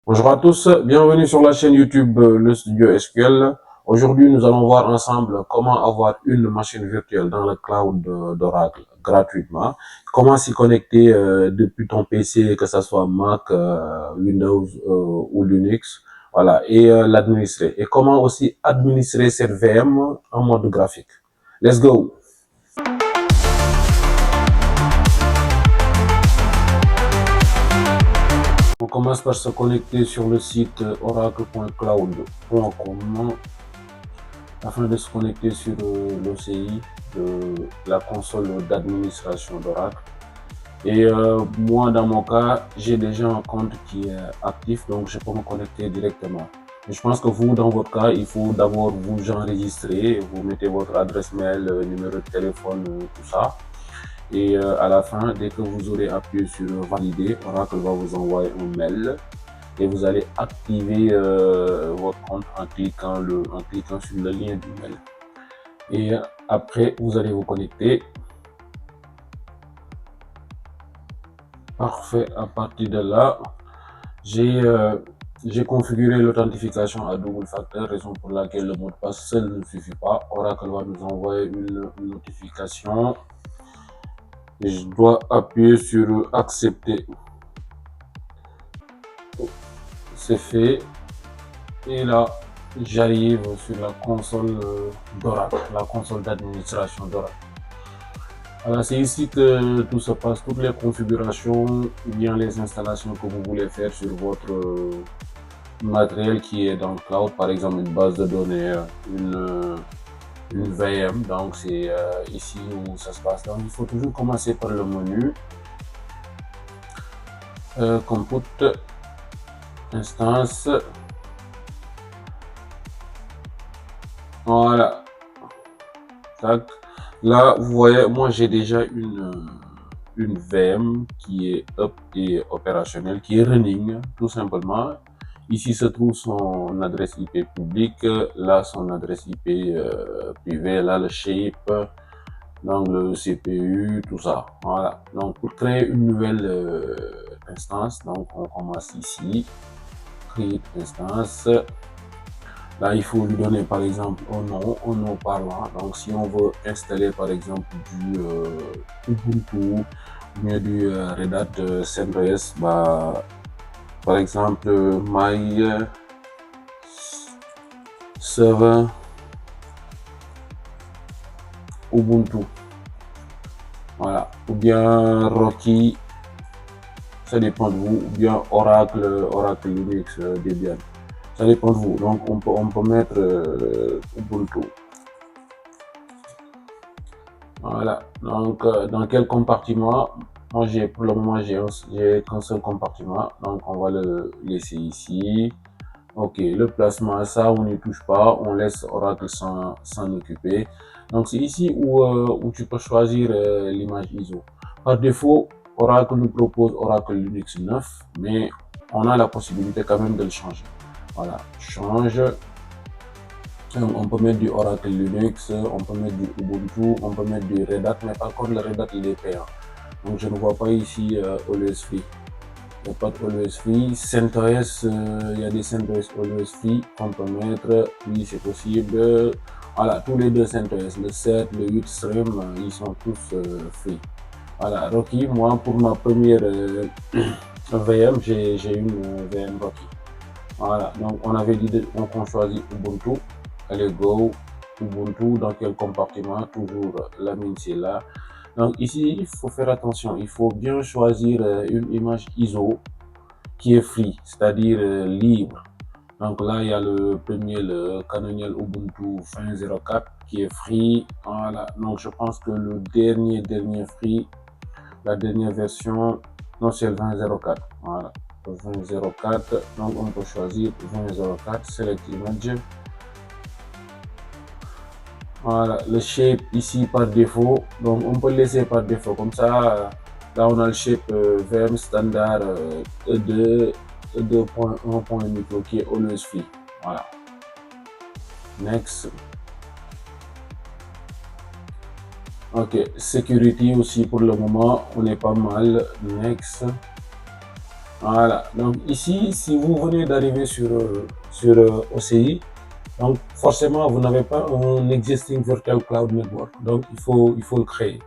Bonjour à tous, bienvenue sur la chaîne YouTube Le Studio SQL. Aujourd'hui, nous allons voir ensemble comment avoir une machine virtuelle dans le cloud d'Oracle gratuitement. Comment s'y connecter depuis ton PC, que ce soit Mac, Windows ou Linux. Voilà, et l'administrer. Et comment aussi administrer cette VM en mode graphique. Let's go! On commence par se connecter sur le site oracle.cloud.com afin de se connecter sur l'OCI de la console d'administration d'Oracle. Et moi, dans mon cas, j'ai déjà un compte qui est actif, donc je peux me connecter directement. Mais je pense que vous, dans votre cas, il faut d'abord vous enregistrer, vous mettez votre adresse mail, numéro de téléphone, tout ça. Et à la fin, dès que vous aurez appuyé sur valider, Oracle va vous envoyer un mail et vous allez activer votre compte en cliquant sur le lien du mail. Et après, vous allez vous connecter. Parfait. À partir de là, j'ai configuré l'authentification à double facteur, raison pour laquelle le mot de passe seul ne suffit pas. Oracle va nous envoyer une notification. Et je dois appuyer sur accepter. C'est fait. Et là, j'arrive sur la console d'Oracle, la console d'administration d'Oracle. Alors, c'est ici que tout se passe, toutes les configurations ou bien les installations que vous voulez faire sur votre matériel qui est dans le cloud, par exemple une base de données, une VM, donc c'est ici où ça se passe. Donc il faut toujours commencer par le menu, compute, instance, voilà, tac. Là, vous voyez, moi j'ai déjà une VM qui est up et opérationnelle, qui est running, tout simplement. Ici se trouve son adresse IP publique, là son adresse IP privée, là le shape, donc le CPU, tout ça. Voilà. Donc pour créer une nouvelle instance, donc on commence ici, create instance. Là, il faut lui donner par exemple un nom parlant. Donc, si on veut installer par exemple du Ubuntu, ou du Red Hat CentOS, bah, par exemple, My Server Ubuntu. Voilà. Ou bien Rocky, ça dépend de vous. Ou bien Oracle Linux Debian. Ça dépend de vous. Donc, on peut mettre Ubuntu. Voilà. Donc, dans quel compartiment? Moi, pour le moment, j'ai qu'un seul compartiment. Donc, on va le laisser ici. Ok, le placement, ça, on n'y touche pas. On laisse Oracle s'en occuper. Donc, c'est ici où tu peux choisir l'image ISO. Par défaut, Oracle nous propose Oracle Linux 9, mais on a la possibilité quand même de le changer. Voilà, change. On peut mettre du Oracle Linux, on peut mettre du Ubuntu, on peut mettre du Red Hat, mais par contre le Red Hat il est payant. Donc je ne vois pas ici Always Free. Il n'y a pas de Always Free. CentOS, il y a des CentOS Always Free qu'on peut mettre. Oui, c'est possible. Voilà, tous les deux CentOS, le 7, le 8 Stream, ils sont tous free. Voilà, Rocky, moi pour ma première VM, j'ai une VM Rocky. Voilà, donc on avait dit qu'on choisit Ubuntu. Allez, go, Ubuntu, dans quel compartiment? Toujours la mine, c'est là. Donc ici, il faut faire attention, il faut bien choisir une image ISO qui est free, c'est-à-dire libre. Donc là, il y a le premier, le Canonical Ubuntu 20.04 qui est free. Voilà, donc je pense que le dernier free, la dernière version, non, c'est le 20.04. Voilà, le 20.04. Donc on peut choisir 20.04, select image. Voilà, le shape ici par défaut, donc on peut le laisser par défaut, comme ça, là on a le shape VM standard E2, E2.1.micro qui est always free. Voilà. Next. Ok, security aussi pour le moment, on est pas mal. Next. Voilà. Donc ici, si vous venez d'arriver sur OCI, donc forcément, vous n'avez pas un existing virtual cloud network. Donc il faut le créer.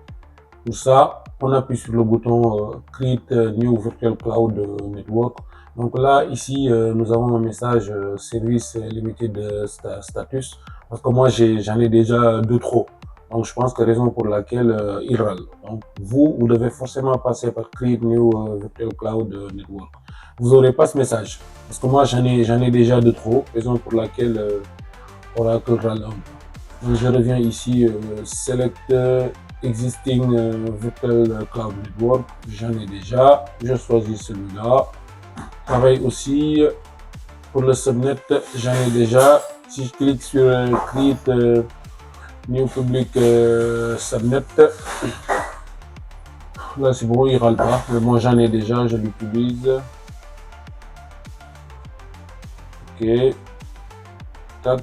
Pour ça, on appuie sur le bouton Create New Virtual Cloud Network. Donc là, ici, nous avons un message Service Limited Status. Parce que moi, j'en ai déjà deux trop. Donc je pense que raison pour laquelle il râle. Donc vous devez forcément passer par Create New Virtual Cloud Network. Vous n'aurez pas ce message. Parce que moi, j'en ai déjà deux trop. Raison pour laquelle Oracle râle un peu. Donc je reviens ici, Select Existing Virtual Cloud Network, j'en ai déjà, je choisis celui-là. Pareil aussi, pour le subnet, j'en ai déjà. Si je clique sur Create New Public Subnet, là c'est bon, il râle pas, mais moi j'en ai déjà, je l'utilise. Ok. Tac.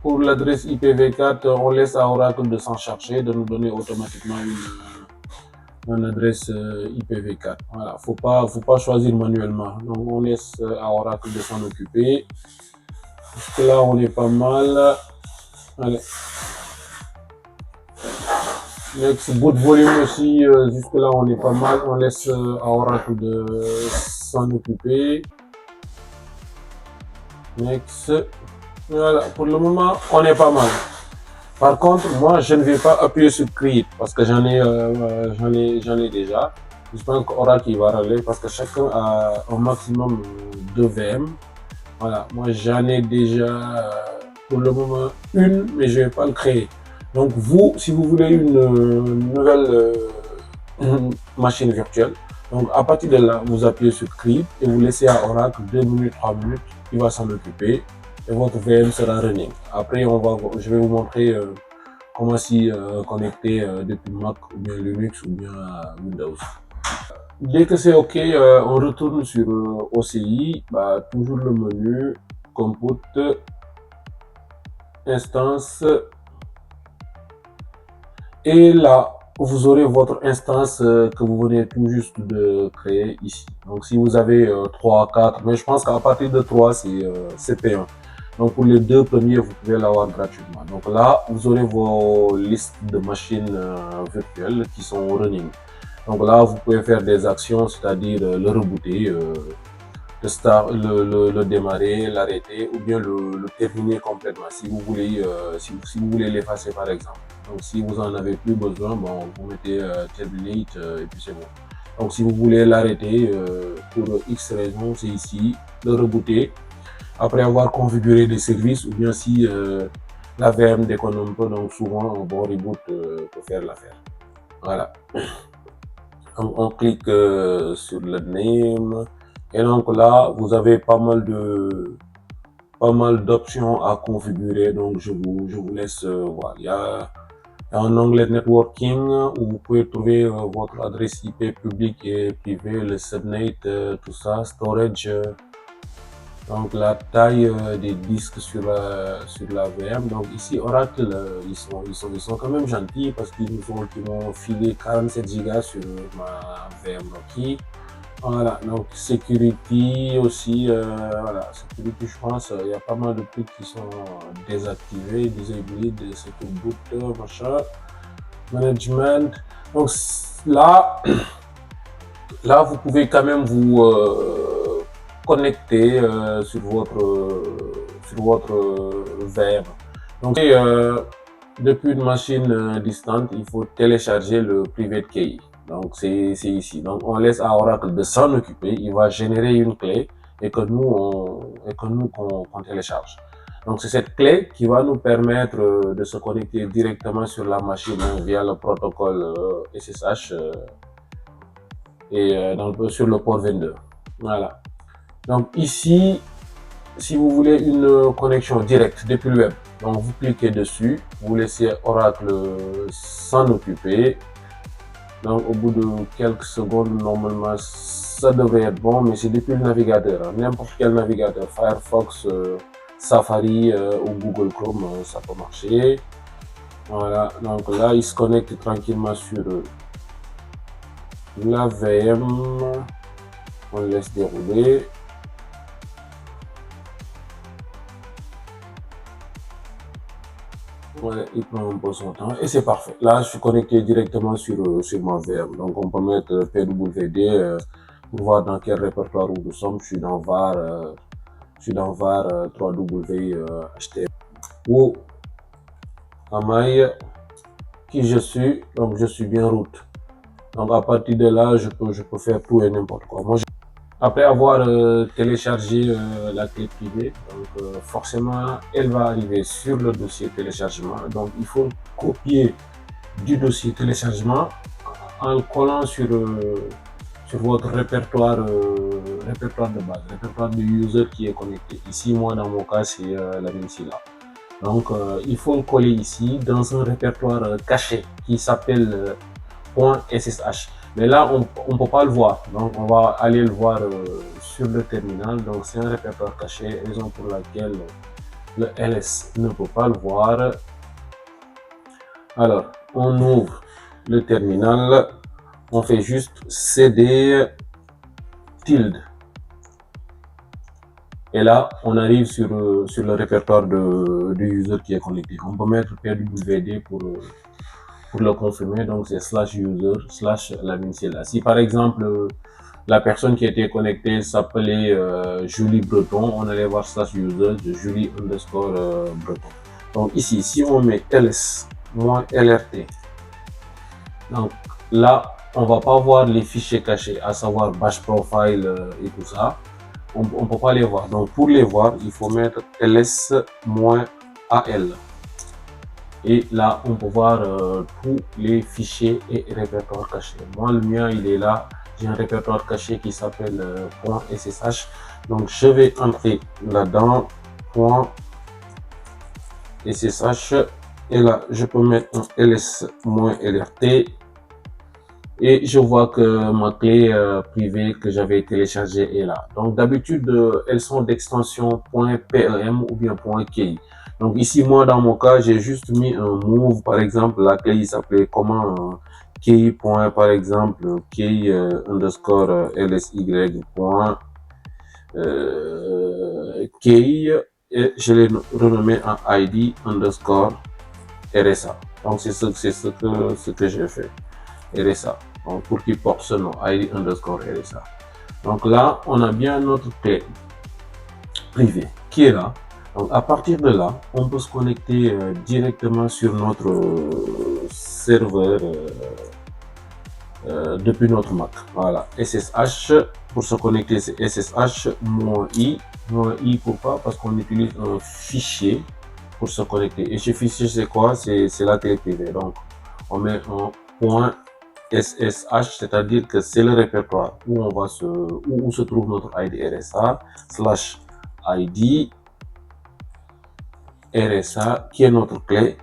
Pour l'adresse IPv4, on laisse à Oracle de s'en charger, de nous donner automatiquement une adresse IPv4. Voilà, faut pas choisir manuellement. Donc on laisse à Oracle de s'en occuper. Jusque là on est pas mal. Allez. Next, boot volume aussi, jusque là on est pas mal. On laisse à Oracle de s'en occuper. Next. Voilà, pour le moment on est pas mal. Par contre, moi, je ne vais pas appuyer sur Create parce que j'en ai déjà. J'espère qu'Oracle va râler parce que chacun a un maximum de VM. Voilà, moi j'en ai déjà pour le moment une, mais je ne vais pas le créer. Donc vous, si vous voulez une nouvelle machine virtuelle, donc à partir de là, vous appuyez sur Create et vous laissez à Oracle 2 minutes, 3 minutes, il va s'en occuper et votre VM sera running. Après, je vais vous montrer comment s'y connecter depuis Mac ou bien Linux ou bien Windows. Dès que c'est OK, on retourne sur OCI, toujours le menu, Compute, Instance, et là, vous aurez votre instance que vous venez tout juste de créer ici. Donc si vous avez 3, 4, mais je pense qu'à partir de 3, c'est payant. Donc pour les deux premiers, vous pouvez l'avoir gratuitement. Donc là, vous aurez vos listes de machines virtuelles qui sont running. Donc là, vous pouvez faire des actions, c'est-à-dire le rebooter, le démarrer, l'arrêter ou bien le terminer complètement si vous voulez, si vous voulez l'effacer par exemple. Donc si vous en avez plus besoin, bon, vous mettez terminate et puis c'est bon. Donc si vous voulez l'arrêter pour X raison, c'est ici, le rebooter. Après avoir configuré des services ou bien si la VM déconne un peu, donc souvent un bon reboot peut faire l'affaire. Voilà. Donc on clique sur le name et donc là vous avez pas mal d'options à configurer, donc je vous laisse voir. Il y a un onglet networking où vous pouvez trouver votre adresse IP publique et privée, le subnet, tout ça, storage, donc la taille des disques sur la VM. Donc ici Oracle, ils sont quand même gentils parce qu'ils m'ont filé 47 Go sur ma VM Rocky. Voilà, donc security aussi, voilà, security je pense, il y a pas mal de trucs qui sont désactivés, disabled, secure boot, machin, management. Donc là, là vous pouvez quand même vous connecter sur votre VM. Donc depuis une machine distante, il faut télécharger le private key. Donc c'est ici. Donc on laisse à Oracle de s'en occuper. Il va générer une clé et que nous qu'on télécharge. Donc c'est cette clé qui va nous permettre de se connecter directement sur la machine via le protocole SSH et sur le port 22. Voilà. Donc ici, si vous voulez une connexion directe depuis le web, donc vous cliquez dessus, vous laissez Oracle s'en occuper. Donc au bout de quelques secondes, normalement, ça devrait être bon, mais c'est depuis le navigateur. N'importe quel navigateur, Firefox, Safari ou Google Chrome, ça peut marcher. Voilà, donc là, il se connecte tranquillement sur la VM. On laisse dérouler. Ouais, il prend un peu son temps et c'est parfait. Là, je suis connecté directement sur ma VM. Donc, on peut mettre PWD pour voir dans quel répertoire où nous sommes. Je suis dans var 3W HTML. Ou Amaï, qui je suis. Donc, je suis bien root. Donc, à partir de là, je peux faire tout et n'importe quoi. Moi, après avoir téléchargé la clé privée, donc forcément, elle va arriver sur le dossier téléchargement. Donc, il faut copier du dossier téléchargement en le collant sur votre répertoire de base, répertoire du user qui est connecté. Ici, moi, dans mon cas, c'est la même là. Donc, il faut le coller ici dans un répertoire caché qui s'appelle .ssh. Mais là, on ne peut pas le voir. Donc, on va aller le voir sur le terminal. Donc, c'est un répertoire caché, raison pour laquelle le ls ne peut pas le voir. Alors, on ouvre le terminal, on fait juste cd tilde. Et là, on arrive sur le répertoire du user qui est connecté. On peut mettre pwd pour le confirmer. Donc, c'est /user/ la là. Si par exemple, la personne qui était connectée s'appelait Julie Breton, on allait voir /user de Julie _ Breton. Donc, ici, si on met ls-lrt, donc là, on va pas voir les fichiers cachés, à savoir bash profile et tout ça. On ne peut pas les voir. Donc, pour les voir, il faut mettre ls-al. Et là, on peut voir tous les fichiers et répertoires cachés. Moi, le mien, il est là. J'ai un répertoire caché qui s'appelle .ssh. Donc, je vais entrer là-dedans, .ssh. Et là, je peux mettre un ls-lrt. Et je vois que ma clé privée que j'avais téléchargée est là. Donc, d'habitude, elles sont d'extension .pem ou bien .key. Donc ici, moi, dans mon cas, j'ai juste mis un move. Par exemple, la clé, il s'appelait comment key. Par exemple, key _ lsy. Key. Et je l'ai renommé en id _ rsa. Donc c'est ce que j'ai fait. RSA. Donc, pour qu'il porte ce nom, id _ rsa. Donc là, on a bien notre clé privée qui est là. Donc à partir de là, on peut se connecter directement sur notre serveur depuis notre Mac. Voilà, SSH, pour se connecter c'est SSH-i. -i pourquoi? Parce qu'on utilise un fichier pour se connecter. Et ce fichier c'est quoi? C'est la clé privée. Donc on met un .ssh, c'est-à-dire que c'est le répertoire où se trouve notre ID RSA /ID RSA qui est notre clé.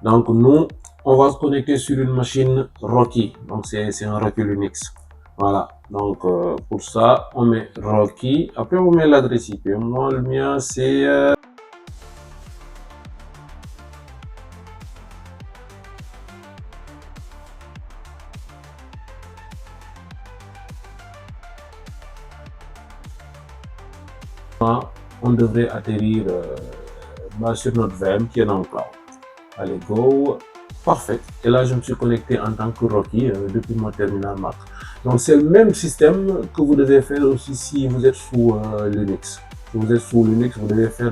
Donc nous, on va se connecter sur une machine Rocky. Donc c'est un Rocky Linux. Voilà. Donc pour ça, on met Rocky. Après on met l'adresse IP. Moi le mien c'est on devrait atterrir sur notre VM qui est dans le cloud. Allez, go. Parfait. Et là, je me suis connecté en tant que Rocky depuis mon terminal Mac. Donc, c'est le même système que vous devez faire aussi si vous êtes sous Linux. Si vous êtes sous Linux, vous devez faire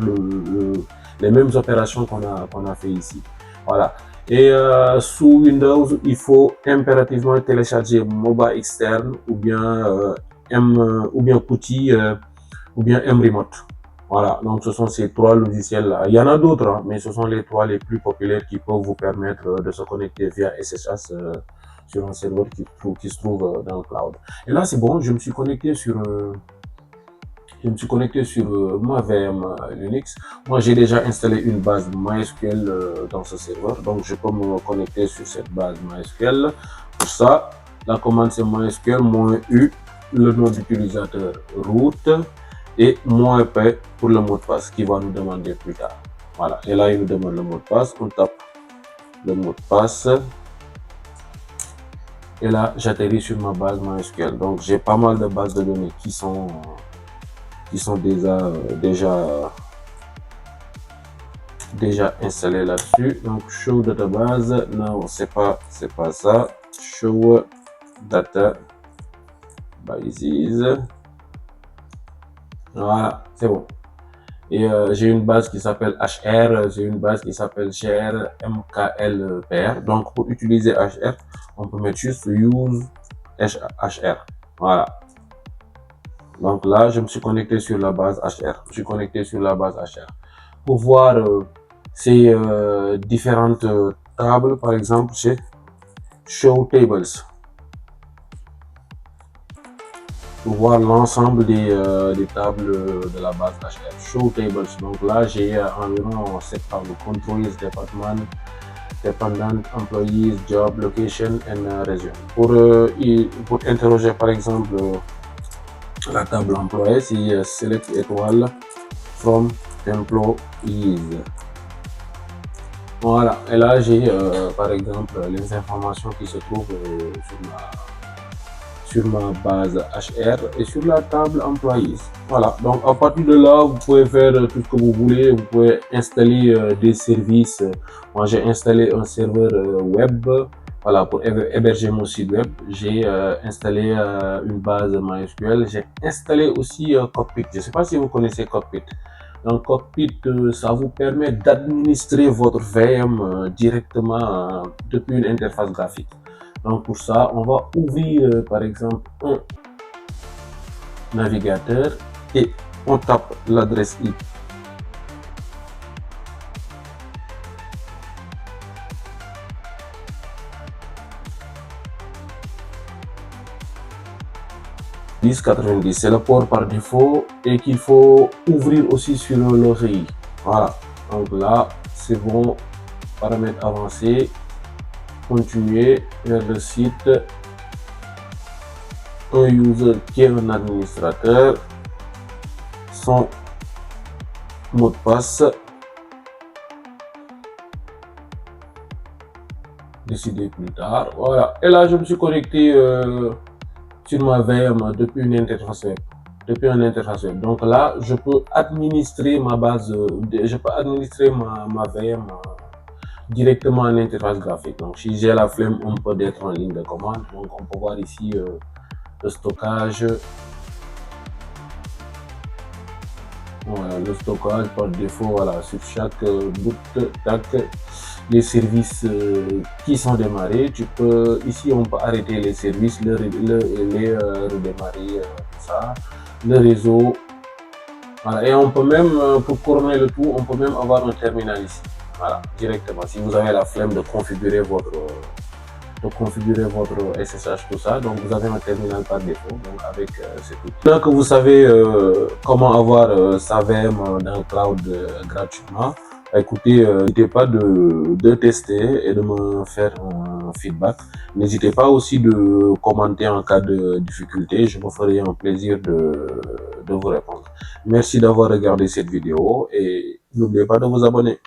les mêmes opérations qu'on a fait ici. Voilà. Et sous Windows, il faut impérativement télécharger MOBA externe ou bien Qt ou bien Mremote. Voilà, donc ce sont ces trois logiciels-là. Il y en a d'autres, hein, mais ce sont les trois les plus populaires qui peuvent vous permettre de se connecter via SSH sur un serveur qui se trouve dans le cloud. Et là, c'est bon, je me suis connecté sur ma VM Linux. Moi, j'ai déjà installé une base MySQL dans ce serveur, donc je peux me connecter sur cette base MySQL. Pour ça, la commande c'est MySQL-u, le nom d'utilisateur root, et -p pour le mot de passe qui va nous demander plus tard. Voilà, et là il nous demande le mot de passe, on tape le mot de passe Et là, j'atterris sur ma base MySQL. Donc, j'ai pas mal de bases de données qui sont déjà installées là-dessus. Donc, show database. Non, c'est pas ça. Show databases. Voilà, c'est bon. Et j'ai une base qui s'appelle HR, j'ai une base qui s'appelle grmklpr. Donc, pour utiliser HR, on peut mettre juste use HR. Voilà. Donc là, je me suis connecté sur la base HR. Je suis connecté sur la base HR. Pour voir ces différentes tables, par exemple, c'est Show Tables. Pour voir l'ensemble des tables de la base HR. Show Tables. Donc là, j'ai environ 7 tables. Controls, Department, Dependent, Employees, Job, Location and Resume. Pour interroger par exemple la table employé, c'est Select étoile from Employees. Voilà. Et là, j'ai par exemple les informations qui se trouvent sur ma base HR et sur la table employees. Voilà, donc à partir de là, vous pouvez faire tout ce que vous voulez. Vous pouvez installer des services. Moi, j'ai installé un serveur web, voilà, pour héberger mon site web. J'ai installé une base MySQL. J'ai installé aussi Cockpit. Je ne sais pas si vous connaissez Cockpit. Donc, Cockpit, ça vous permet d'administrer votre VM directement depuis une interface graphique. Donc pour ça, on va ouvrir par exemple un navigateur et on tape l'adresse IP. C'est le port par défaut et qu'il faut ouvrir aussi sur l'OCI. Voilà, donc là c'est bon, paramètres avancés, continuer vers le site, un user qui est un administrateur, son mot de passe, décider plus tard. Voilà, et là je me suis connecté sur ma VM depuis une interface web. Donc là, je peux administrer ma base, je peux administrer ma VM directement en interface graphique. Donc si j'ai la flemme, on peut être en ligne de commande. Donc on peut voir ici le stockage. Voilà, le stockage par défaut, voilà, sur chaque boot, tac, les services qui sont démarrés. Tu peux, ici, on peut arrêter les services, les redémarrer, tout ça, le réseau. Voilà, et on peut même, pour couronner le tout, on peut même avoir un terminal ici. Voilà, directement. Si vous avez la flemme de configurer votre SSH, tout ça. Donc vous avez un terminal par défaut, donc avec cet outil. Maintenant que vous savez comment avoir sa VM dans le cloud gratuitement, écoutez, n'hésitez pas de tester et de me faire un feedback. N'hésitez pas aussi de commenter en cas de difficulté. Je me ferai un plaisir de vous répondre. Merci d'avoir regardé cette vidéo et n'oubliez pas de vous abonner.